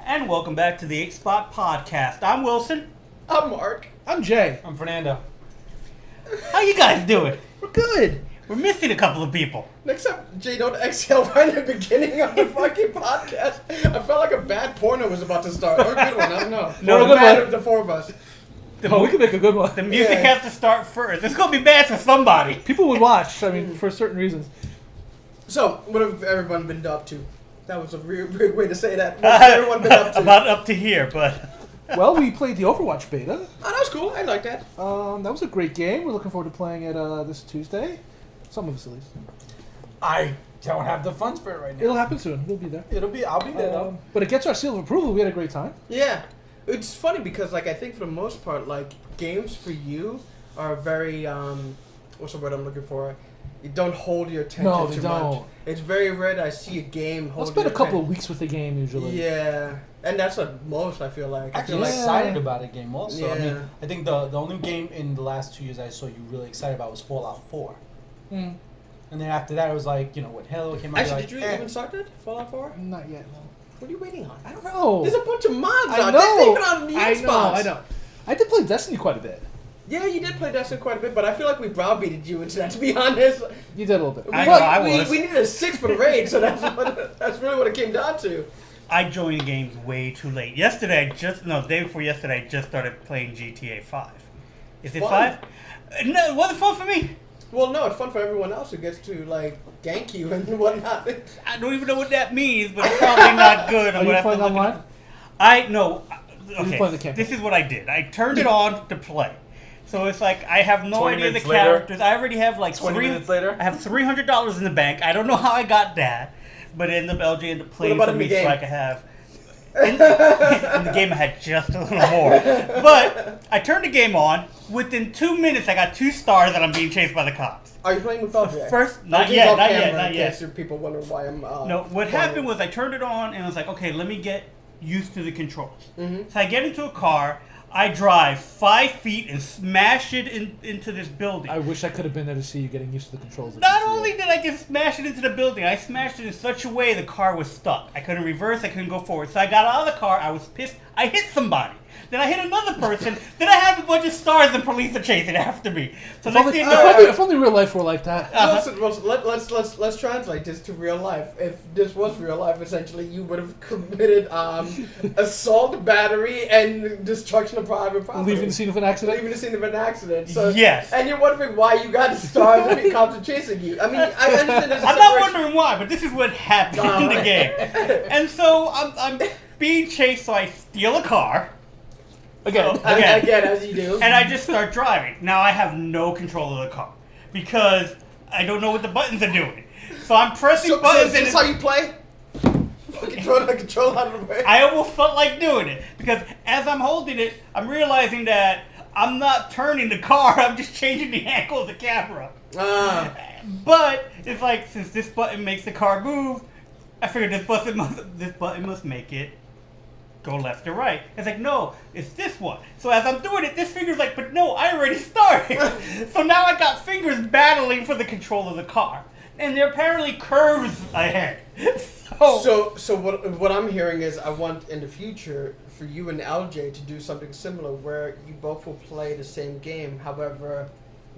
And welcome back to the 8 Spot Podcast. I'm Wilson. I'm Mark. I'm Jay. I'm Fernando. How you guys doing? We're good. We're missing a couple of people. Next time, Jay, don't exhale right in the beginning of the fucking podcast. I felt like a bad porno was about to start. Or a good one, I don't know. No, Or a a good bad one. of the four of us. The, Oh, we can make a good one. the music Yeah. has to start first. It's going to be bad for somebody. People would watch, I mean, for certain reasons. So, what have everyone been up to? That was a weird way to say that. What has everyone been up to? About up to here, but... Well, we played the Overwatch beta. Oh, that was cool. I like that. That was a great game. We're looking forward to playing it this Tuesday. Some of us, at least. I don't have the funds for it right now. It'll happen soon. We'll be there. I'll be there though. But it gets our seal of approval. We had a great time. Yeah. It's funny because, like, I think for the most part, like, games for you are very, what's the word I'm looking for? You don't hold your attention No, they too don't. much. It's very rare that I see a game hold I'll spend a your couple of attention. weeks with the game, usually. Yeah. And that's what most, I feel like. I feel Actually, like Yeah. excited about a game also. I Yeah. mean, I think the only game in the last 2 years I saw you really excited about was Fallout 4. Mm. And then after that, it was like, you know, when Halo came out. Actually, you're did you like, even start that? Fallout 4? Not yet, no. What are you waiting on? I don't know. There's a bunch of mods I out know. there. They've been on the Xbox. I know. I did play Destiny quite a bit. Yeah, you did play Destiny quite a bit, but I feel like we browbeated you into that, to be honest. You did a little bit. I know, I was. We needed a 6 for the raid, so that's really what it came down to. I joined games way too late. Yesterday, the day before yesterday, I just started playing GTA 5. Is it Fun. 5? No, it wasn't fun for me. Well, no, it's fun for everyone else who gets to, like, gank you and whatnot. I don't even know what that means, but it's probably not good. Are you playing online? No. you Okay, playing the campaign? this is what I did. I turned it on to play. So it's like I have no 20 idea the minutes later? characters. I already have like 20 minutes later? I have $300 in the bank. I don't know how I got that, but LJ ended up playing about for in the me so game? I could have. In the game, I had just a little more. But I turned the game on. Within 2 minutes, I got 2 stars and I'm being chased by the cops. Are you playing with LJ? First, not LJ's yet, off not camera, yet, not in yet. case people wonder why I'm. No, what happened was I turned it on and I was like, okay, let me get used to the controls. Mhm. So I get into a car, I drive 5 feet and smash it into this building. I wish I could have been there to see you getting used to the controls. of Not GTA. only did I just smash it into the building, I smashed it in such a way the car was stuck. I couldn't reverse, I couldn't go forward. So I got out of the car, I was pissed, I hit somebody. Then I hit another person, then I have a bunch of stars and police are chasing after me. So If next only, thing you if know, only- if only real life were like that. Wilson, let's translate this to real life. If this was real life, essentially, you would have committed assault, battery, and destruction of private property. Leaving the scene of an accident. Leaving the scene of an accident. So, Yes. And you're wondering why you got the stars and the cops are chasing you. I mean, I understand there's a I'm not separation- wondering why, but this is what happened in the game. And so I'm being chased, so I steal a car. Again. Again, as you do. And I just start driving. Now I have no control of the car because I don't know what the buttons are doing. So I'm pressing So buttons is this and how you play? Control out of the way. I almost felt like doing it because as I'm holding it, I'm realizing that I'm not turning the car. I'm just changing the angle of the camera. But it's like since this button makes the car move, I figured this button must make it go left or right. It's like, no, it's this one. So as I'm doing it, this finger's like, but no, I already started. So now I got fingers battling for the control of the car. And there are apparently curves ahead. So what I'm hearing is I want in the future for you and LJ to do something similar where you both will play the same game. However,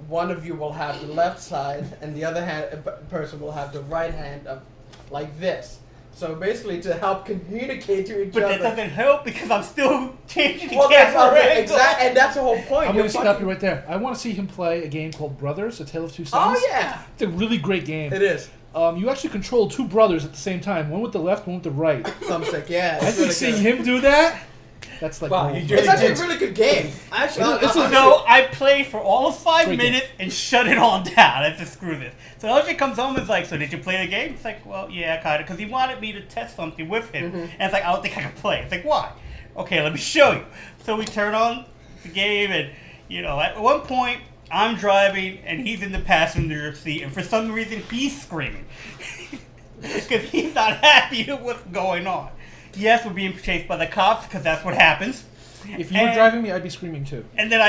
one of you will have the left side and the other person will have the right hand of like this. So basically to help communicate to each But other. that doesn't help because I'm still changing the Well, that's camera angle. exactly, and that's the whole point. I'm You're going to stop fucking- you right there. I want to see him play a game called Brothers, A Tale of Two Sons. Oh yeah, It's a really great game. it is. You actually control 2 brothers at the same time, one with the left, one with the right. Thumbstick, yeah. I It's think really seeing good. him do that, that's like Wow, gold. you It's actually a did. really good game. Actually, It's a- So I played for all of 5 Great minutes and shut it all down. I said, screw this. So LJ comes home and is like, so did you play the game? It's like, well, yeah, kind of. Because he wanted me to test something with him. And it's like, I don't think I can play. It's like, why? Okay, let me show you. So we turn on the game and, you know, at one point, I'm driving and he's in the passenger seat. And for some reason, he's screaming. Because he's not happy with what's going on. Yes, we're being chased by the cops because that's what happens. If you were driving me, I'd be screaming too. And then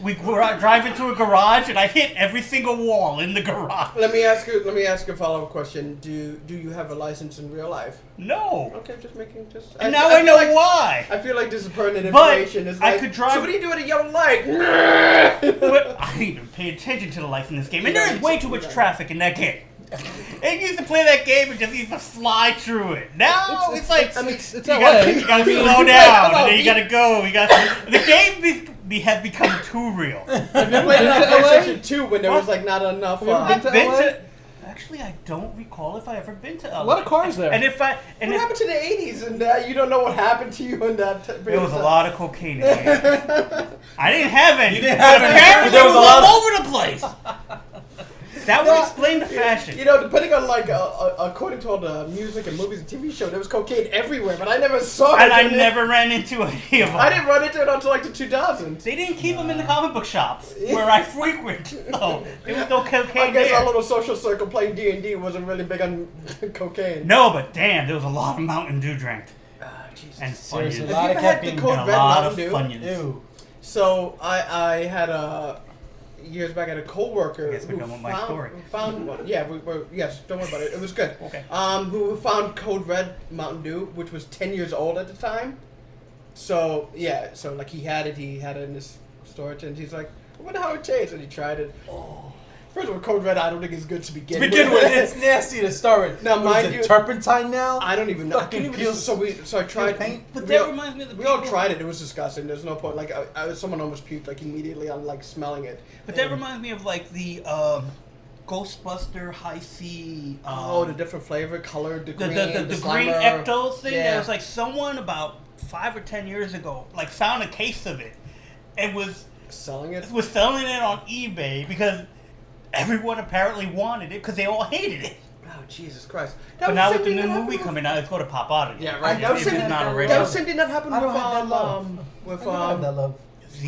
we drive into a garage, and I hit every single wall in the garage. Let me ask you a follow-up question. Do you have a license in real life? No. Okay, just making just. And now I know why. I feel like this is pertinent But information. It's I like, could drive. So what do you do at a yellow light? But I didn't even pay attention to the lights in this game, and there is way too much traffic in that game. And you used to play that game and just used to slide through it. Now it's like It's you LA. gotta slow down, and then you gotta go. The game has become too real. Have you played it on PlayStation 2 when there was like not enough? Have you ever been to LA? Actually, I don't recall if I ever been to LA. A lot of cars there. And what happened to the 80s? And you don't know what happened to you in that. There was a lot of cocaine in there. I didn't have any. You didn't have any. Apparently, There it was was a lot all over the place. That would explain the fashion. You know, depending on like according to all the music and movies and TV show, there was cocaine everywhere, but I never saw it. And I never ran into any of them. I didn't run into it until like the 2000s. They didn't keep them in the comic book shops where I frequent. No, there was no cocaine I guess there. our little social circle playing D&D wasn't really big on cocaine. No, but damn, there was a lot of Mountain Dew drank. Jesus. And Seriously, Funyuns. a lot of Have you had the caffeine. Code And a Red lot of Mountain Dew? Funyuns. Ew. So I had years back, I had a coworker I guess we're who done with my story. found one. Yeah, yes, don't worry about it. It was good. Okay. Who found Code Red Mountain Dew, which was 10 years old at the time. So yeah, so like he had it in his storage, and he's like, I wonder how it tastes, and he tried it. Oh. First of all, Code Red I don't think is good to begin with. It's nasty to start with. Now, What is mind it, you- turpentine now? I don't even know. I Fucking couldn't even, peels- so I tried. paint. But we that all- reminds me of the We all people- tried it. It was disgusting. There's no point. Like someone almost puked like immediately on like smelling it. But that reminds me of like the Ghostbuster High C. The different flavor, color, the green, the green Slimer. Ectos thing. Yeah. There was like someone about 5 or 10 years ago like found a case of it. It was Selling it. selling it on eBay because everyone apparently wanted it because they all hated it. Oh Jesus Christ! But now with the new movie coming out, it's going to pop out of it. Yeah, right. It's That was not a that regular. was something that happened I don't have that love. with I don't have that love.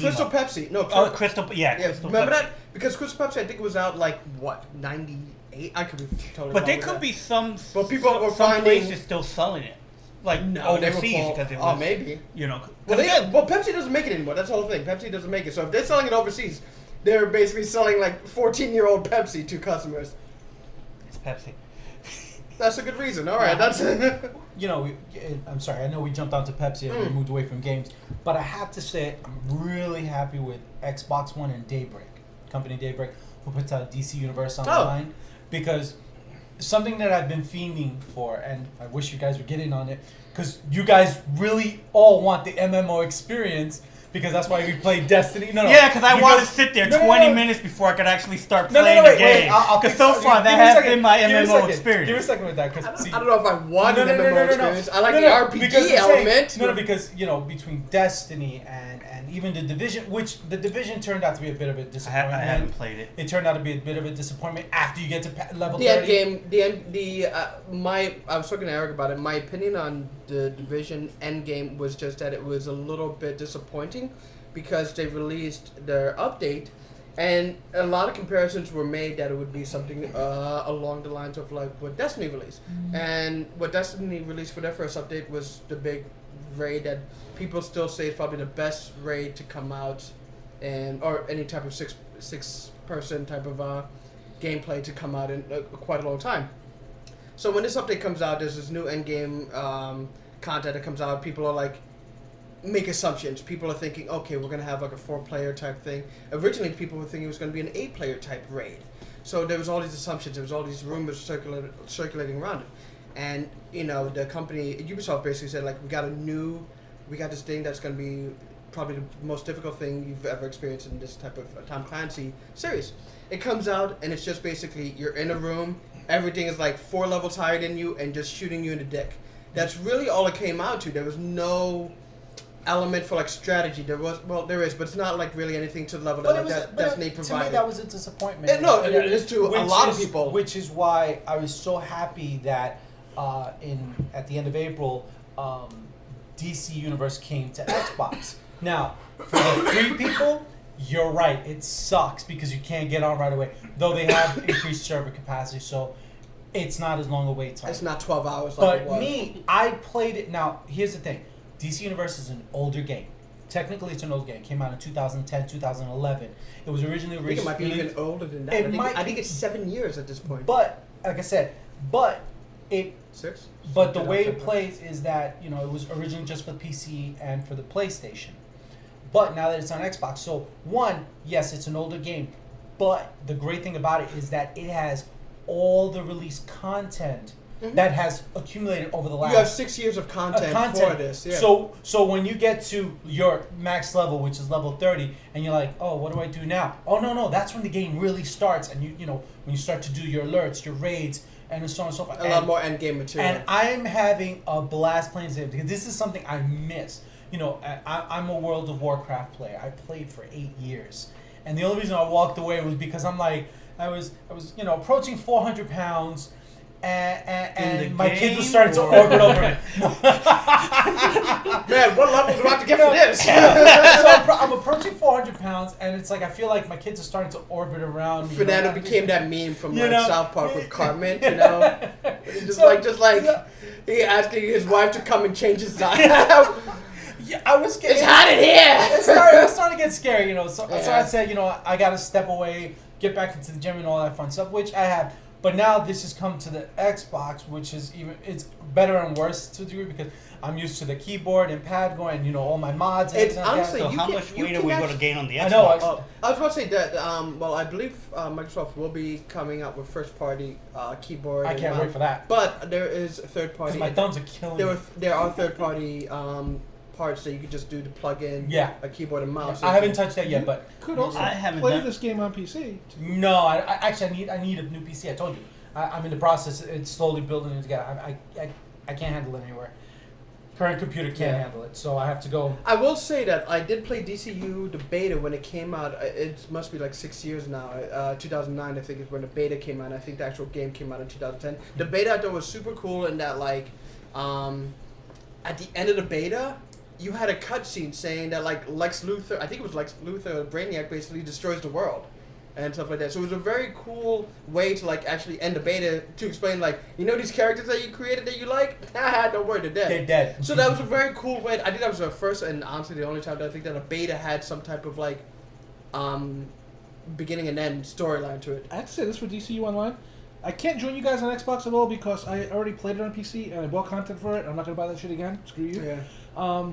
Crystal Pepsi. No, Oh, Crystal. Yeah, yeah. Crystal Remember Pepsi. that? Because Crystal Pepsi, I think it was out like what 98. I could be totally. But wrong there with could that. be some. But people were some finding- places still selling it, like No, they were overseas called- because it was. maybe. You know. Well, Pepsi doesn't make it anymore. That's the whole thing. Pepsi doesn't make it. So if they're selling it overseas, they're basically selling like 14-year-old Pepsi to customers. It's Pepsi. That's a good reason. All right, that's. You know, I'm sorry. I know we jumped onto Pepsi and we moved away from games, but I have to say I'm really happy with Xbox One and Daybreak, company Daybreak, who puts out DC Universe Online, because something that I've been fiending for, and I wish you guys would get in on it, because you guys really all want the MMO experience. Because that's why we play Destiny. No, Yeah, because I want to sit there 20 minutes before I could actually start playing the game. Because so far that has been my MMO experience. Give me a second with that. Cause, I don't know if I want an MMO experience. I like the RPG element. Because you know, between Destiny and even the Division, which the Division turned out to be a bit of a disappointment. I haven't played it. It turned out to be a bit of a disappointment after you get to level The 30. end game, I was talking to Eric about it. My opinion on the Division end game was just that it was a little bit disappointing because they released their update, and a lot of comparisons were made that it would be something along the lines of like what Destiny released. And what Destiny released for their first update was the big raid that people still say is probably the best raid to come out, and or any type of six person type of gameplay to come out in quite a long time. So when this update comes out, there's this new endgame content that comes out. People are like, make assumptions. People are thinking, okay, we're gonna have like a 4-player type thing. Originally, people were thinking it was gonna be an 8-player type raid. So there was all these assumptions. There was all these rumors circulating around it. And you know, the company Ubisoft basically said like, we got this thing that's gonna be probably the most difficult thing you've ever experienced in this type of Tom Clancy series. It comes out and it's just basically you're in a room. Everything is like 4 levels higher than you and just shooting you in the dick. That's really all it came out to. There was no element for like strategy. There is, but it's not like really anything to the level that Destiny provided. To me, that was a disappointment. It is to a lot of people. Which is why I was so happy that at the end of April, DC Universe came to Xbox. Now, for the 3 people, you're right. It sucks because you can't get on right away. Though they have increased server capacity, so it's not as long a wait time. It's not 12 hours like it was. But me, I played it. Now, here's the thing. DC Universe is an older game. technically it's an old game. It came out in 2010, 2011. It was originally I think it might be released- even older than that. It I think, might I think be- it's 7 years at this point. But like I said, but it 6? but the way it plays is that, you know, it was originally just for the PC and for the PlayStation. But now that it's on Xbox, so one, yes, it's an older game, but the great thing about it is that it has all the release content that has accumulated over the last. You have 6 years of content, for this. Yeah. So when you get to your max level, which is level 30, and you're like, oh, what do I do now? Oh no, that's when the game really starts, and you know when you start to do your alerts, your raids, and so on and so forth. a lot more end game material. And I'm having a blast playing this game because this is something I miss. You know, I'm a World of Warcraft player. I played for 8 years, and the only reason I walked away was because I'm like, I was you know, approaching 400 pounds, and my kids were starting to orbit over me. Man, what level do I have to get for this? So I'm approaching 400 pounds, and it's like I feel like my kids are starting to orbit around me. Fernando became that meme from You like know? South Park with Carmen, you know, just like he asking his wife to come and change his diet. Yeah, I was getting. It's hot in here. It started to get scary, you know. So I said, you know, I got to step away, get back into the gym and all that fun stuff, which I have. But now this has come to the Xbox, which is it's better and worse to a degree because I'm used to the keyboard and pad going, you know, all my mods. And It's everything like honestly, that. So you how can- much you weight can are we going to actually- gain on the Xbox? I know, I was about to say that. Well, I believe Microsoft will be coming out with first-party keyboard. I and can't mouse. wait for that. But there is a third-party. Because my thumbs are killing me. There are third-party parts that you could just do to plug in a keyboard and mouse. I haven't touched that yet, but Could also I haven't play done- this game on PC. no, I actually I need a new PC. I told you, I'm in the process. It's slowly building it together. I can't handle it anywhere. Current computer can't handle it, so I have to go. I will say that I did play DCU the beta when it came out. It must be like 6 years now. 2009, I think, is when the beta came out. I think the actual game came out in 2010. The beta I thought was super cool in that, like, at the end of the beta, you had a cutscene saying that, like, Lex Luthor, I think it was Lex Luthor, Brainiac, basically destroys the world and stuff like that. So it was a very cool way to, like, actually end the beta to explain, like, you know these characters that you created that you like? Haha, don't worry, they're dead. They're dead. So that was a very cool way. I think that was the first and honestly the only time that I think that a beta had some type of, like, beginning and end storyline to it. I have to say this for DCU Online. I can't join you guys on Xbox at all because I already played it on PC and I bought content for it. I'm not gonna buy that shit again. Screw you. Yeah.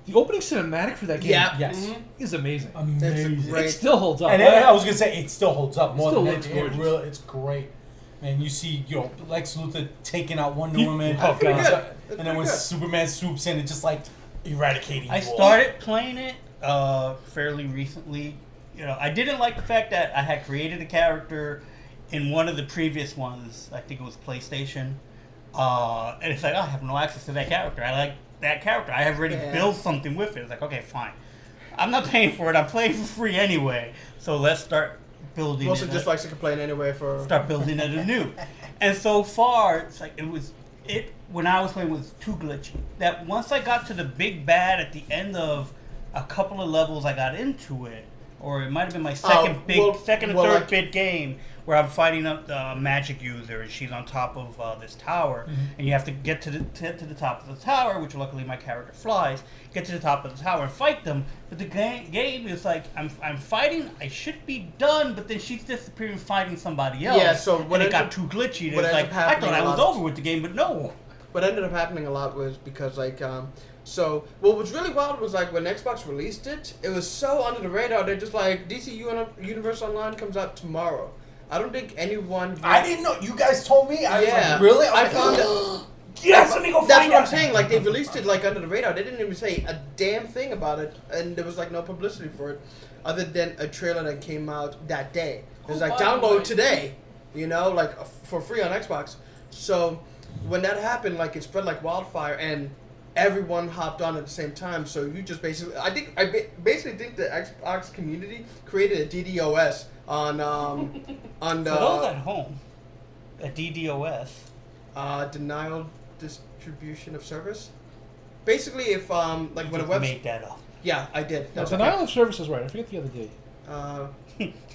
The opening cinematic for that game Yes. is amazing. Amazing. It's great. It still holds up. And I was gonna say it still holds up more Still than looks it gorgeous. really. It's great. Man, you see, you know, Lex Luthor taking out Wonder Woman, Oh, pretty God. good. and It's then pretty when good. Superman swoops in, it's just like eradicating. I you all. started playing it fairly recently. You know, I didn't like the fact that I had created a character in one of the previous ones. I think it was PlayStation. And it's like, oh, I have no access to that character. I like that character. I have already built something with it. It's like, okay, fine. I'm not paying for it. I'm playing for free anyway. So let's start building Most it. just likes to complain anyway for. Start building it anew. And so far, it's like when I was playing was too glitchy. That once I got to the big bad at the end of a couple of levels, I got into it, or it might have been my second or third big game where I'm fighting up the magic user and she's on top of this tower, and you have to get to the top of the tower, which luckily my character flies. Get to the top of the tower and fight them, but the game is like I'm fighting. I should be done, but then she's disappearing fighting somebody else. Yeah, so when it got too glitchy, what it's ended like up I thought I happening a was lot- over with the game, but no. What ended up happening a lot was because, like, so what was really wild was, like, when Xbox released it, it was so under the radar. They're just like, DC Universe Online comes out tomorrow. I don't think anyone. I didn't know. You guys told me. I was Yeah. like, really? I found it. Yes, let me go That's find what I'm out. saying. Like, they released it, like, under the radar. They didn't even say a damn thing about it, and there was, like, no publicity for it, other than a trailer that came out that day. It was like, download today, you know, like, for free on Xbox. So when that happened, like, it spread like wildfire, and everyone hopped on at the same time. So you just basically, I basically think the Xbox community created a DDoS on the For those at home, a DDoS. denial distribution of service. Basically, if like when a website. Made that up. Yeah, I did. Now, That's denial of service is right. I forget the other day.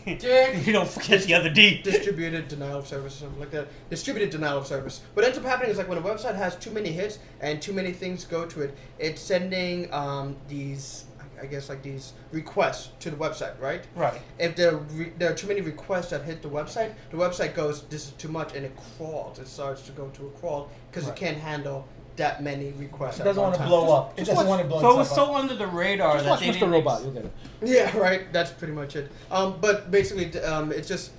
You don't forget the other D. Distributed denial of service, or something like that. Distributed denial of service. What ends up happening is, like, when a website has too many hits and too many things go to it, it's sending these, I guess like these requests to the website, right? Right. If there are too many requests that hit the website goes, this is too much, and it crawls. It starts to go to a crawl because it can't handle that many requests. It doesn't want to time. blow up. It doesn't want to blow So it was itself so up. under the radar Just that watch they Mr. didn't Robot. You'll get it. Yeah, right. That's pretty much it. But basically, it's just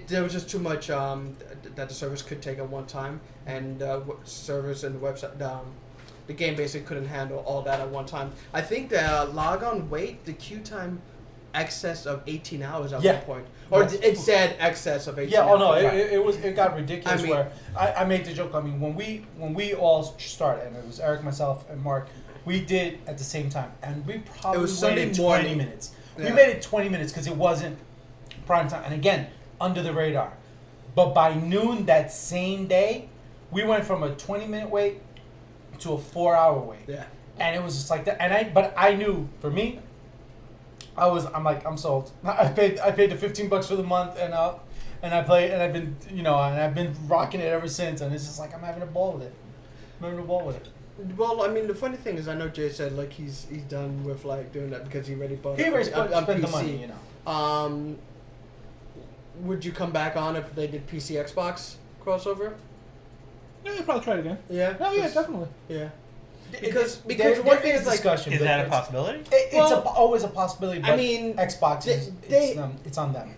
there was just too much that the service could take at one time, and servers and the website, the game basically couldn't handle all that at one time. I think the logon wait, the queue time, excess of 18 hours at one point, or it said excess of 18. Yeah. Oh no, hours. it got ridiculous. I mean- where I made the joke. I mean, when we all started, and it was Eric, myself, and Mark, we did at the same time, and we probably was Sunday waited morning. 20 minutes. Yeah. We made it 20 minutes because it wasn't prime time, and again, under the radar. But by noon that same day, we went from a 20-minute wait to a 4-hour wait. Yeah. And it was just like that. But I knew, for me, I'm sold. I paid the $15 for the month, and I played, and I've been, and I've been rocking it ever since. And it's just like I'm having a ball with it. Well, I mean, the funny thing is, I know Jay said like he's done with like doing that because he already bought He it already on spent the PC. money, Would you come back on if they did PC Xbox crossover? Yeah, I'll probably try it again. Yeah. Oh yeah, definitely. Yeah. Because Because one thing is like, discussion. Is but that a it's- possibility? It's always a possibility. But I mean, Xbox it's on them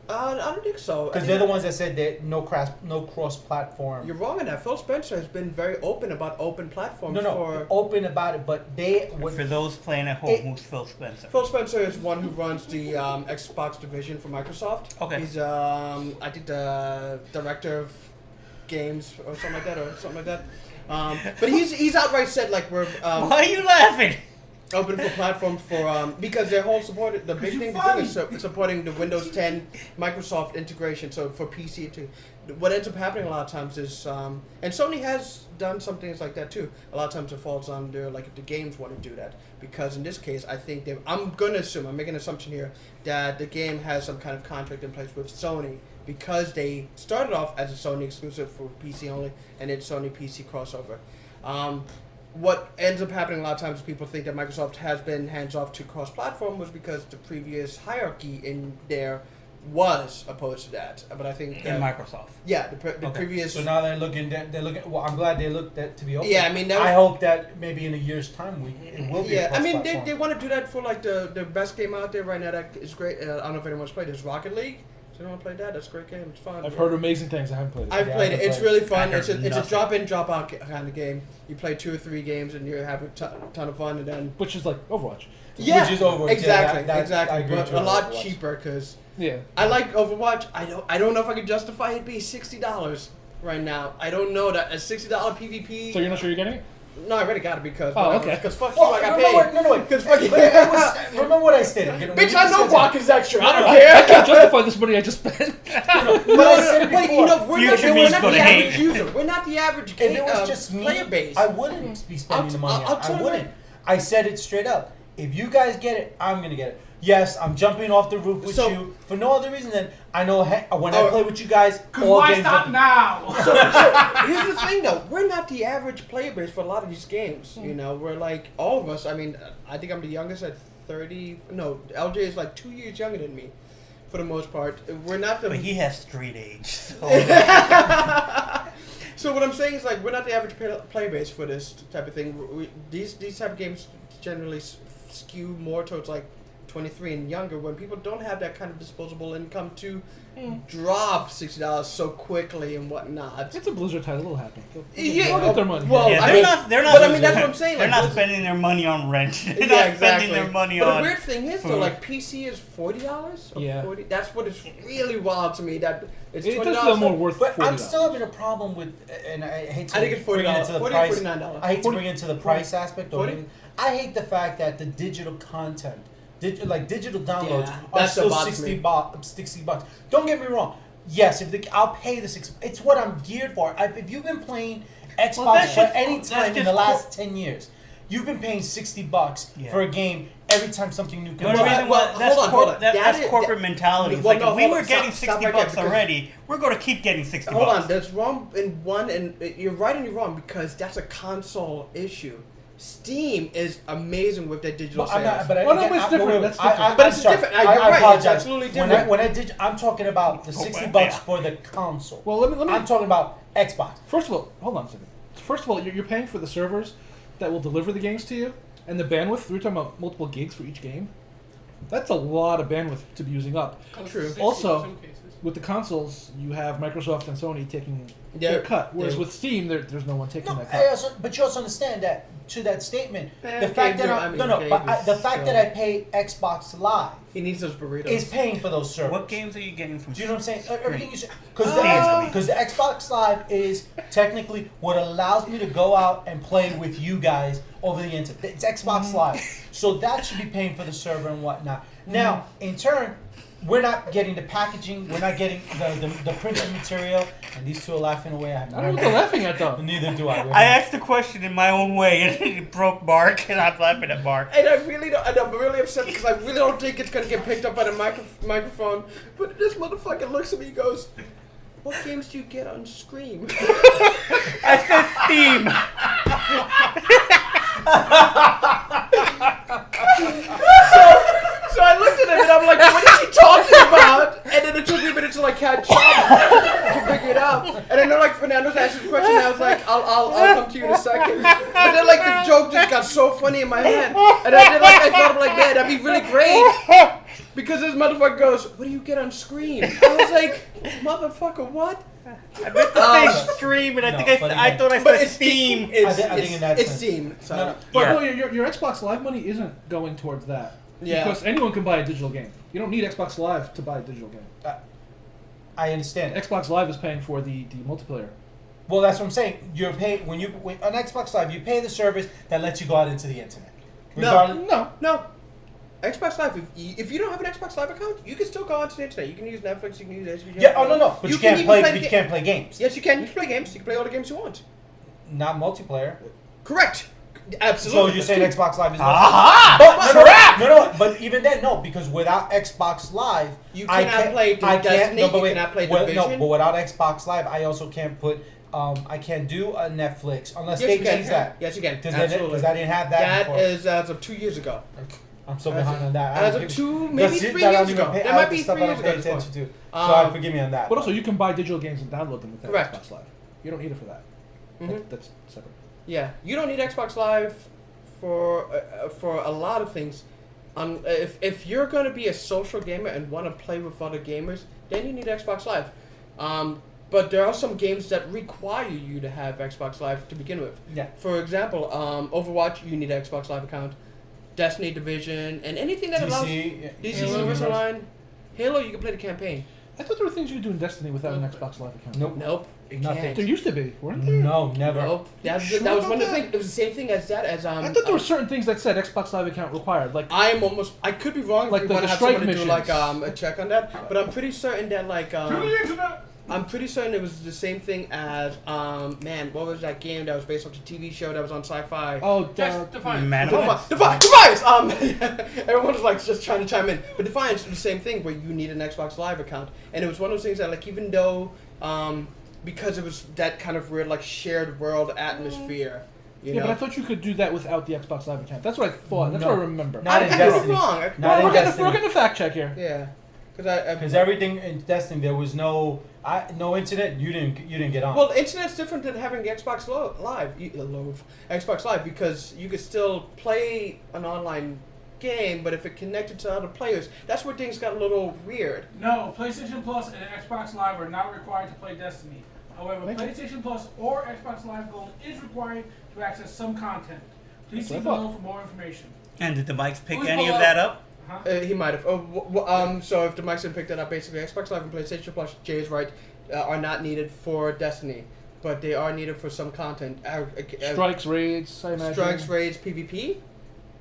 I don't think so. because they're the ones that said that no cross platform. You're wrong on that. Phil Spencer has been very open about open platforms. No, open about it, but they would. For those playing at home, who's Phil Spencer? Phil Spencer is one who runs the Xbox division for Microsoft. Okay. He's I think the director of games or something like that. But he's outright said like we're Why are you laughing? open for platforms for because their whole support. The big thing to do is supporting the Windows 10 Microsoft integration. So for PC too, what ends up happening a lot of times is and Sony has done some things like that too. A lot of times it falls under like if the games want to do that, because in this case I think I'm making an assumption here that the game has some kind of contract in place with Sony because they started off as a Sony exclusive for PC only and it's Sony PC crossover. What ends up happening a lot of times is people think that Microsoft has been hands-off to cross-platform was because the previous hierarchy in there was opposed to that. But I think In Microsoft. yeah, the previous. So now they're looking. Well, I'm glad they looked at to be open. Yeah, I mean, that was- I hope that maybe in a year's time it will be. Yeah, a I mean, cross-platform. they want to do that for like the best game out there right now. That is great. I don't know if anyone's played it. It's Rocket League. Does anyone play that? That's a great game. It's fun. I've heard amazing things. I haven't played it. I've Yeah, played I it. haven't It's played really I fun. heard It's a nothing. drop-in, drop-out kind of game. You play 2 or 3 games and you have a ton of fun, and then Which is like Overwatch. yeah, Which is Overwatch. Yeah, exactly, I exactly. agree But to a lot Overwatch. cheaper because Yeah. I like Overwatch. I don't know if I can justify it being $60 right now. I don't know that a $60 PvP. So you're not sure you're getting it? No, I already got it because Oh, okay. Because fuck Well, you, I got no, paid. no, Because fuck you. remember what I stated. Bitch, I know Walk is extra. I don't I care. can't justify this money I just spent. But I said it But before. you know, we're not Future me's the gonna average hate. user. We're not the average If game, it was just me, player base. I wouldn't be spending the money. I'll tell I you wouldn't. what. I said it straight up. If you guys get it, I'm gonna get it. Yes, I'm jumping off the roof with So- you for no other reason than I know when I Oh. play with you guys. Cause all why games stop are- now? So here's the thing, though. We're not the average player base for a lot of these games. You know, we're like all of us. I mean, I think I'm the youngest at 30. No, LJ is like 2 years younger than me, for the most part. We're not the. But he has street age. So. So what I'm saying is like we're not the average player base for this type of thing. These type of games generally skew more towards like 23 and younger, when people don't have that kind of disposable income to drop $60 so quickly and whatnot. It's a Blizzard title. It'll happen. Yeah, They'll get their money. well, Yeah, I they're mean- not. They're not. but I mean, that's what I'm saying, They're like, not those- spending their money on rent. They're Yeah, not exactly. spending their money but on. the weird thing is, though, food. like PC is $40. Yeah. 40. That's what is really wild to me. That it's It $20. does feel more worth But I'm $40. still having a problem with, and I hate to I think it's bring it $40, into the $40 or price. $49. I hate to bring it into the price aspect. Or 40? anything. I hate the fact that the digital content, digital downloads, Yeah, are that's still what bothers me. $60. Don't get me wrong. Yes, I'll pay the $6. It's what I'm geared for. If you've been playing Xbox that's for just- any that's time in just the last 10 years, you've been paying $60 Yeah. for a game every time something new The comes only out. reason well, why that's, hold on. that's That is- corporate mentality. It's Well, like no, if we hold were on. getting Stop 60 right there, bucks because- already, we're going to keep getting 60 Hold bucks. on, that's wrong in one, and you're right and you're wrong because that's a console issue. Steam is amazing with their digital But I'm sales. not, but Well, no, again, but it's different. That's different. But it's different. You're I right. It's apologize. absolutely different. When I did, I'm talking about the $60 for the console. Well, let me. I'm talking about Xbox. First of all, hold on a second. First of all, you're paying for the servers that will deliver the games to you, and the bandwidth. We're talking about multiple gigs for each game. That's a lot of bandwidth to be using up. True. Also, with the consoles, you have Microsoft and Sony taking their cut, whereas with Steam, there's no one taking that cut. But you also understand that to that statement, Man, the fact that the fact that I pay Xbox Live He needs those burritos. is paying for those servers. What games are you getting from? Do you know what I'm saying? Stream? Everything you say, because the Xbox Live is technically what allows me to go out and play with you guys over the internet. It's Xbox Live, so that should be paying for the server and whatnot. Now, in turn, we're not getting the packaging, we're not getting the printed material, and these two are laughing away. I don't know what they're laughing at though. Neither do I. I asked the question in my own way, and it broke Mark, and I'm laughing at Mark. And I really don't. And I'm really upset because I really don't think it's gonna get picked up by the microphone. But this motherfucker looks at me and goes, "What games do you get on Scream?" I said Steam. So I looked at him and I'm like, "What is he talking about?" And then it took me a minute to like catch up to figure it out. And I know like Fernando's asking the question. And I was like, "I'll come to you in a second." But then like the joke just got so funny in my head, and I thought I'm like, "Man, that'd be really great." Because this motherfucker goes, "What do you get on Scream?" I was like, "Motherfucker, what?" I meant to say Stream, and I thought I said Steam. It's I think in that it's sense. Steam. So. No, no. But Yeah. no, your Xbox Live money isn't going towards that. Yeah. Because anyone can buy a digital game. You don't need Xbox Live to buy a digital game. I understand. Xbox Live is paying for the multiplayer. Well, that's what I'm saying. You're paying when on Xbox Live, you pay the service that lets you go out into the internet. No. Xbox Live. If you don't have an Xbox Live account, you can still go onto the internet. You can use Netflix. You can use HBO. Yeah. Oh no. But you can't even play. play You can't play games. Yes, you can. You can play games. You can play all the games you want. Not multiplayer. Correct. Absolutely. So you're saying Xbox Live is Aha! But no. But even then, no, because without Xbox Live, You cannot play Destiny. You cannot play Division. No, but without Xbox Live, I also can't put. I can't do a Netflix unless Yes, they you can. change that. Yes, you can. Because Absolutely. I didn't have that. That before. is as of 2 years ago. I'm so behind on that. As of maybe 3 years ago. That might be 3 years ago. Pay attention to. So forgive me on that. But also, you can buy digital games and download them with Correct. Xbox Live. You don't need it for that. Mhm. That's separate. Yeah, you don't need Xbox Live for a lot of things. If you're going to be a social gamer and want to play with other gamers, then you need Xbox Live. But there are some games that require you to have Xbox Live to begin with. Yeah. For example, Overwatch, you need an Xbox Live account. Destiny, Division, and anything that allows DC Universe Online. Halo, you can play the campaign. I thought there were things you could do in Destiny without an Xbox Live account. Nope. You Nothing. can't. There used to be, weren't there? No, never. Nope. That was Sure one of the about things. It was the same thing as that. I thought there were certain things that said Xbox Live account required. Like I could be wrong. Like if the you want to have strike someone to do like missions. a check on that, but I'm pretty certain that like I'm pretty certain it was the same thing as man, what was that game that was based off the TV show that was on Sci-Fi? Defiance. Defiance. Everyone was like just trying to chime in, but Defiance is the same thing where you need an Xbox Live account, and it was one of those things that like even though because it was that kind of weird like shared world atmosphere. You know? but I thought you could do that without the Xbox Live account. That's what I thought. That's No. what I remember. Not in I could be Destiny. wrong. We're getting a fact check here. Yeah, Because everything in Destiny, there was no internet. You didn't get on. Well, internet's different than having Xbox Live. Xbox Live because you could still play an online game, but if it connected to other players, that's where things got a little weird. No, PlayStation Plus and Xbox Live are not required to play Destiny. However, PlayStation Plus or Xbox Live Gold is required to access some content. Please see below for more information. And did the mics pick Who's any below? of that up? He might have. So if the mics didn't pick that up, basically Xbox Live and PlayStation Plus, Jay is right, are not needed for Destiny, but they are needed for some content. Strikes, raids, I imagine. Strikes, raids, PvP.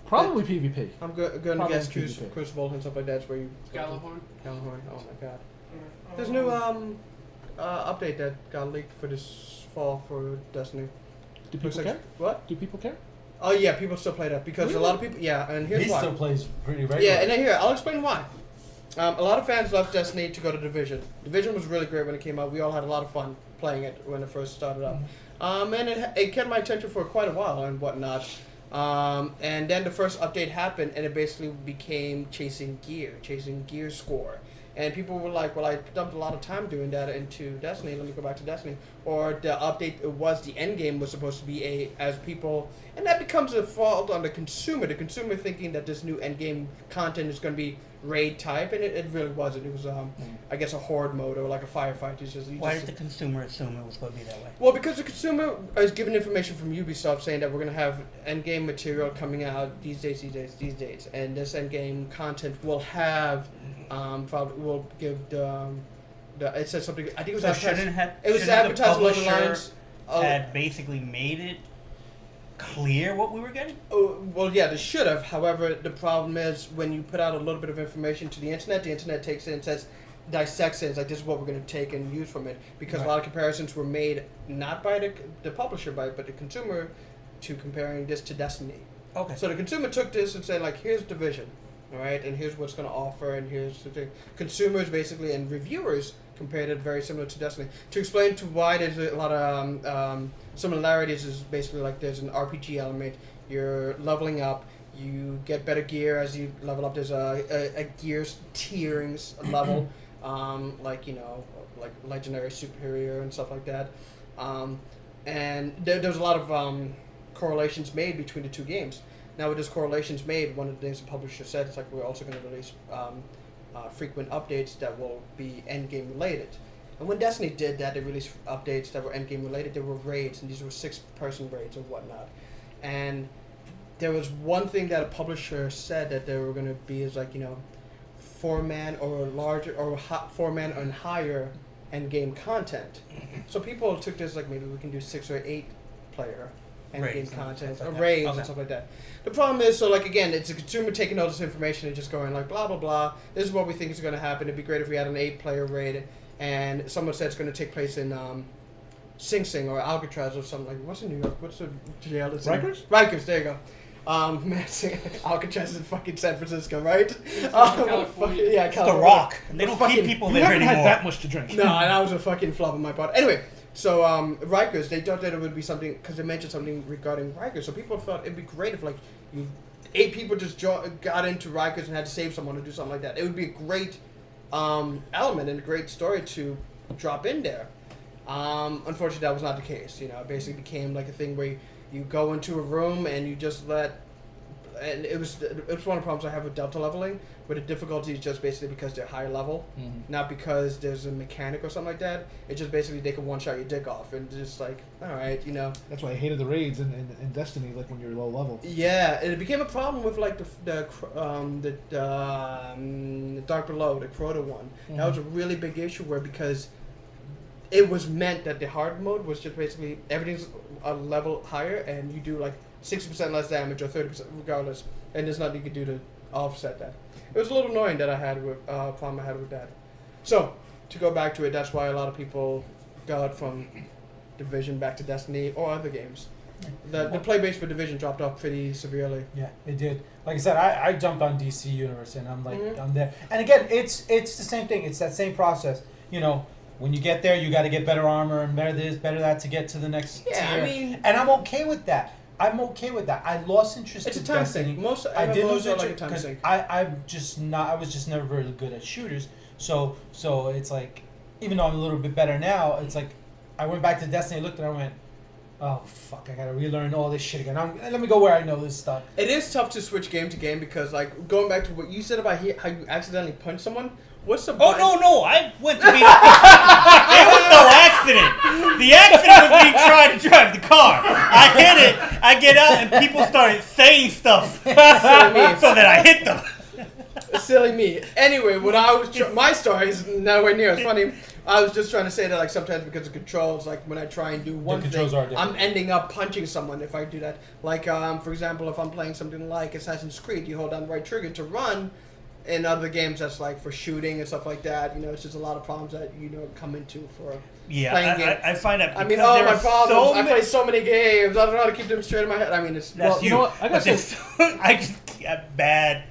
Probably PvP. I'm going to Probably guess PvP. Crucible and stuff like that. That's where you. Gallahorn. Gallahorn. Oh my god. There's a new update that got leaked for this fall for Destiny. Do people care? What? Do people care? Oh yeah, people still play that because a lot of people. Yeah, and here's he why. still plays pretty regularly. Yeah, and then here I'll explain why. A lot of fans left Destiny to go to Division. Division was really great when it came out. We all had a lot of fun playing it when it first started up. And it kept my attention for quite a while and whatnot. And then the first update happened, and it basically became chasing gear score. And people were like, well, I dumped a lot of time doing that into Destiny. Let me go back to Destiny. Or the update was the end game was supposed to be and that becomes a fault on the consumer. The consumer thinking that this new end game content is going to be raid type, and it really wasn't. It was, I guess, a horde mode or like a firefight. Why did the consumer assume it was going to be that way? Well, because the consumer is given information from Ubisoft saying that we're going to have end game material coming out these dates, and this end game content will have. Probably will give the it said something. I think it was advertised along the lines. Had basically made it clear what we were getting. Oh, well, yeah, they should have. However, the problem is when you put out a little bit of information to the internet takes it and says, dissects it. It's like, this is what we're going to take and use from it, because a lot of comparisons were made not by the publisher, but the consumer, to comparing this to Destiny. Okay. So the consumer took this and said, like, here's Division. All right, and here's what's going to offer, and here's the thing. Consumers basically and reviewers compared it very similar to Destiny. To explain to why there's a lot of similarities is basically like there's an RPG element. You're leveling up. You get better gear as you level up. There's a gears tierings level, like legendary, superior, and stuff like that. And there's a lot of correlations made between the two games. Now, with those correlations made, one of the things the publisher said is like we're also going to release frequent updates that will be endgame related. And when Destiny did that, they released updates that were endgame related. There were raids, and these were 6-person raids and whatnot. And there was one thing that a publisher said that they were going to be is like 4-man or larger or 4-man and higher endgame content. So people took this like maybe we can do 6 or 8-player end-game content, raids and stuff like that. The problem is, so like again, it's a consumer taking all this information and just going like blah blah blah. This is what we think is going to happen. It'd be great if we had an 8-player raid, and someone said it's going to take place in Sing Sing or Alcatraz or something like. What's in New York? What's the jail? Rikers? Rikers. There you go. Man, Alcatraz is in fucking San Francisco, right? California. Yeah, California. It's the Rock. They don't keep people You there haven't anymore. had that much to drink. No, that was a fucking flop on my part. Anyway, so Rikers, they thought that it would be something because they mentioned something regarding Rikers. So people thought it'd be great if like 8 people just got into Rikers and had to save someone or do something like that. It would be a great element and a great story to drop in there. Unfortunately, that was not the case. It basically became like a thing where you go into a room and you just and it was one of the problems I have with Delta leveling, where the difficulty is just basically because they're higher level, not because there's a mechanic or something like that. It's just basically they can one-shot your dick off, and just like, all right, That's why I hated the raids in Destiny, like when you're low level. Yeah, and it became a problem with like the Dark Below, the Crota one. That was a really big issue because it was meant that the hard mode was just basically everything's a level higher, and you do like 60% less damage or 30% regardless, and there's nothing you can do to offset that. It was a little annoying that I had with problem I had with that. So to go back to it, that's why a lot of people got from Division back to Destiny or other games. The play base for Division dropped off pretty severely. Yeah, it did. Like I said, I jumped on DC Universe and I'm like, I'm there. And again, it's the same thing. It's that same process. When you get there, you got to get better armor and better this, better that to get to the next tier. I mean, and I'm okay with that. I lost interest it's in a time Destiny. sink. Most I did MMOs lose are interest like a time because sink. I was just never really good at shooters. So it's like, even though I'm a little bit better now, it's like I went back to Destiny, looked and I went, oh fuck, I gotta relearn all this shit again. Let me go where I know this stuff. It is tough to switch game to game because, like, going back to what you said about how you accidentally punch someone. What's the button? No! I went to be. It was no accident. The accident was me trying to drive the car. I hit it. I get out, and people started saying stuff, so that I hit them. Silly me. Anyway, what I was my story is nowhere near as funny. I was just trying to say that, like, sometimes because of controls, like when I try and do one thing, I'm ending up punching someone if I do that. Like, for example, if I'm playing something like Assassin's Creed, you hold down the right trigger to run. In other games, that's like for shooting and stuff like that. It's just a lot of problems that come into for playing games. I find that. I mean, all my problems. I play so many games. I don't know how to keep them straight in my head. I mean, it's that's you know what? I got I just get bad.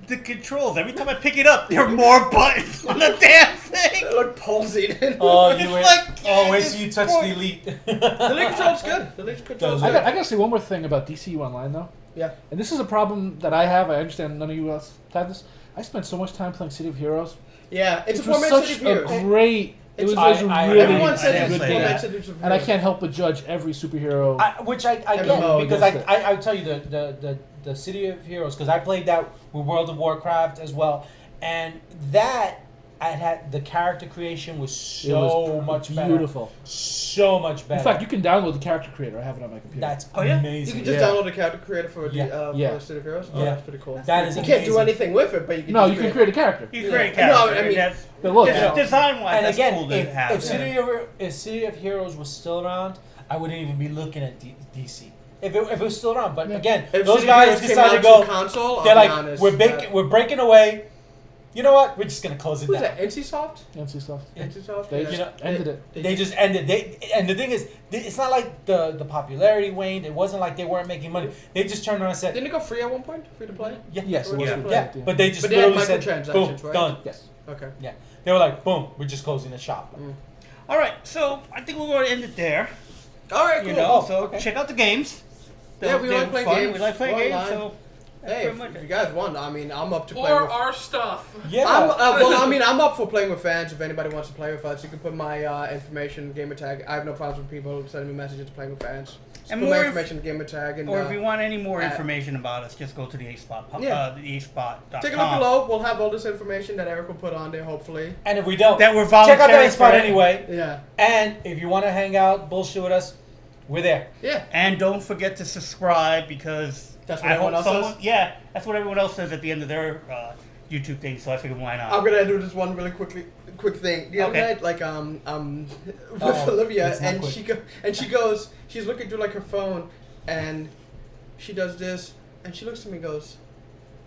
the controls. Every time I pick it up, there are more buttons on the damn thing. They look palsied. Oh, It's you wait. like, Oh, wait this till you touch point. delete. The link control's good. The link control's I good. gotta say one more thing about DCU Online though. Yeah. And this is a problem that I have. I understand none of you else have this. I spent so much time playing City of Heroes. Yeah, it's a Which was format such City of a Heroes. great. It was I- really Everyone said I it's didn't a play format that. City of Heroes. and I can't help but judge every superhero. Which I get MMO because against it. I tell you the City of Heroes because I played that with World of Warcraft as well, and that I had the character creation was It was so much better, beautiful. so much better. In fact, you can download the character creator. I have it on my computer. That's Oh, yeah? You amazing. can just Yeah. download a character creator for Yeah. for City of Heroes. Oh, Yeah. that's pretty cool. That is You can't do amazing. anything with it, but you can. no, just you can create a character. He's great Yeah. No, character. I mean- that's, But look, Yeah. design-wise, And that's again, cool to have. if City of Heroes was still around, I wouldn't even be looking at DC. If it was still around, but again, If those City of guys Heroes came decided to out go. console, They're I'll be like, honest, we're breaking away. You know what? We're just gonna close it Who's down. that? NCSoft? NC stuff. NCSoft. They Yeah. just know, ended it. They just ended. And the thing is, it's not like the popularity waned. It wasn't like they weren't making money. They just turned around and said, Didn't it go free at one point? Free to play? yeah, Yes, it was. Yeah. free yeah. at the end. But they just But they had literally said, boom, microtransactions, right? done. yes. Okay. Yeah, they were like, boom, we're just closing the shop. All right, so I think we're going to end it there. All right, cool. You know, so okay. check out the games. Yeah, we They're like playing fun. games. We like playing We're games, online. so that's Hey, pretty much if it. you guys want, I mean, I'm up to play Or with. our stuff. Yeah. I'm up for playing with fans. If anybody wants to play with us, you can put my information, gamer tag. I have no problems with people sending me messages playing with fans. Just And put my more information, gamer tag, and Or if you want any more uh, information about us, just go to the A-Spot, Yeah. the A-Spot.com. take a look below. We'll have all this information that Eric will put on there, hopefully. And if we don't, That we're check out voluntary that spot for- anyway. Yeah. And if you want to hang out, bullshit with us, we're there. Yeah. And don't forget to subscribe because That's what I everyone hope else someone. says? Yeah, that's what everyone else says at the end of their YouTube thing. So I figured why not? I'm gonna do this one really quick thing. The other Okay. night, like with Oh, Olivia, it's not and quick. she goes, she's looking through like her phone, and she does this, and she looks at me and goes,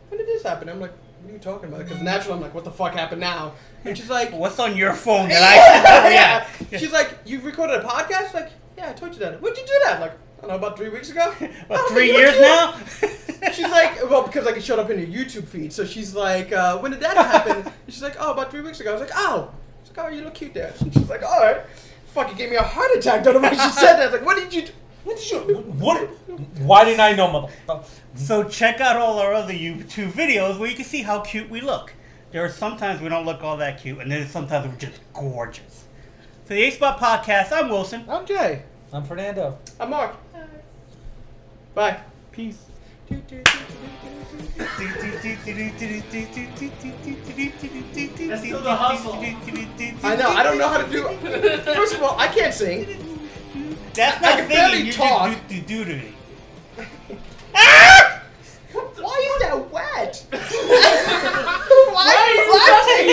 "When did this happen?" I'm like, "What are you talking about?" Because naturally, I'm like, "What the fuck happened now?" And she's like, What's on your phone that I? Yeah. She's like, "You recorded a podcast?" Like, "Yeah, I told you that." When'd you do that? Like, I don't know, about 3 weeks ago. What, "Oh, 3 you were years cute." now? She's like, well, because like it showed up in your YouTube feed. So she's like, when did that happen? And she's like, oh, about 3 weeks ago. I was like, oh. She's like, oh, you look cute there. And she's like, all right. Fucking gave me a heart attack. Don't know why she said that. I was like, what did you do? What? Why didn't I know, motherfucker? So check out all our other YouTube videos where you can see how cute we look. There are sometimes we don't look all that cute, and then sometimes we're just gorgeous. For the A-Spot Podcast, I'm Wilson. I'm Jay. I'm Fernando. I'm Mark. Bye. Peace. Let's do the hustle. I know. I don't know how to do it. First of all, I can't sing. That's I not can singing, barely you talk. just do to me. Why is that wet? Why are you laughing?